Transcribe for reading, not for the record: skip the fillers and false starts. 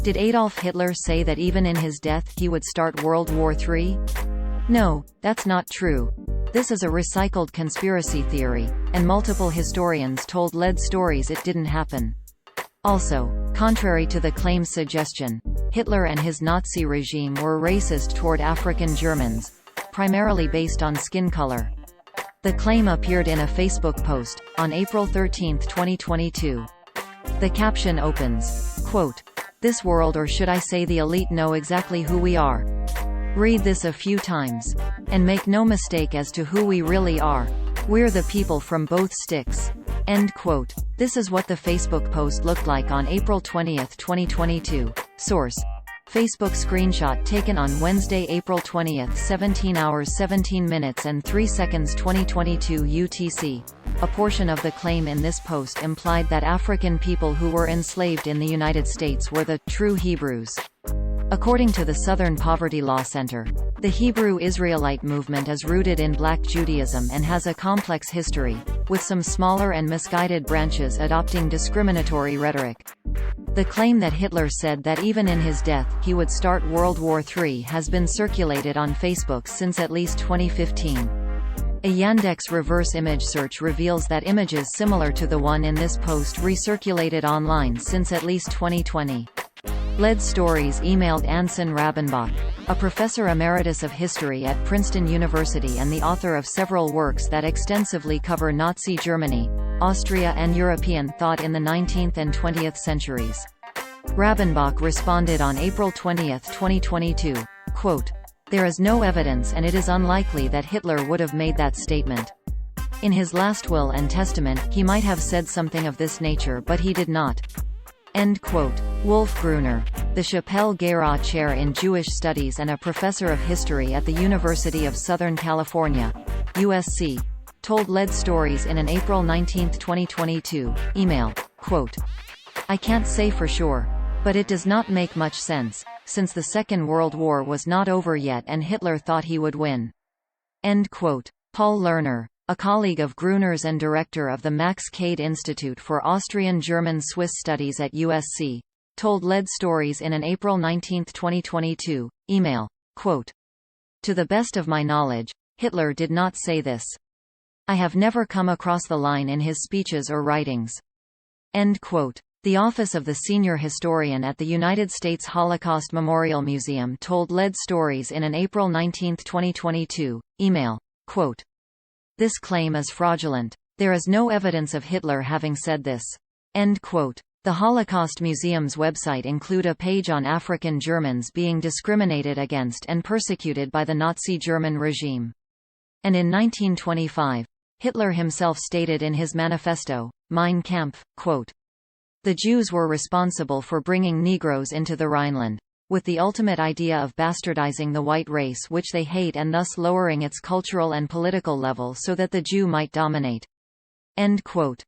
Did Adolf Hitler say that even in his death he would start World War III? No, that's not true. This is a recycled conspiracy theory, and multiple historians told lead stories it didn't happen. Also, contrary to the claim's suggestion, Hitler and his Nazi regime were racist toward African Germans, primarily based on skin color. The claim appeared in a Facebook post, on April 13, 2022. The caption opens, quote, "This world, or should I say the elite, know exactly who we are. Read this a few times. And make no mistake as to who we really are. We're the people from both sticks." End quote. This is what the Facebook post looked like on April 20, 2022. Source: Facebook screenshot taken on Wednesday, April 20, 17 hours 17 minutes and 3 seconds 2022 UTC. A portion of the claim in this post implied that African people who were enslaved in the United States were the true Hebrews. According to the Southern Poverty Law Center, the Hebrew Israelite movement is rooted in Black Judaism and has a complex history, with some smaller and misguided branches adopting discriminatory rhetoric. The claim that Hitler said that even in his death he would start World War III has been circulated on Facebook since at least 2015. A Yandex reverse image search reveals that images similar to the one in this post recirculated online since at least 2020. Lead Stories emailed Anson Rabenbach, a professor emeritus of history at Princeton University and the author of several works that extensively cover Nazi Germany, Austria and European thought in the 19th and 20th centuries. Rabenbach responded on April 20, 2022, quote, "There is no evidence and it is unlikely that Hitler would have made that statement. In his last will and testament he might have said something of this nature, but he did not." End quote. Wolf Gruner, the Chappelle Guéra Chair in Jewish Studies and a professor of history at the University of Southern California, USC, told Lead Stories in an April 19, 2022, email, quote, "I can't say for sure. But it does not make much sense, since the Second World War was not over yet and Hitler thought he would win." End quote. Paul Lerner, a colleague of Gruner's and director of the Max Cade Institute for Austrian-German-Swiss Studies at USC, told Lead Stories in an April 19, 2022, email, quote, "To the best of my knowledge, Hitler did not say this. I have never come across the line in his speeches or writings." End quote. The Office of the Senior Historian at the United States Holocaust Memorial Museum told Lead Stories in an April 19, 2022, email, quote, "This claim is fraudulent. There is no evidence of Hitler having said this." End quote. The Holocaust Museum's website include a page on African Germans being discriminated against and persecuted by the Nazi German regime. And in 1925, Hitler himself stated in his manifesto, Mein Kampf, quote, "The Jews were responsible for bringing Negroes into the Rhineland, with the ultimate idea of bastardizing the white race which they hate and thus lowering its cultural and political level so that the Jew might dominate." End quote.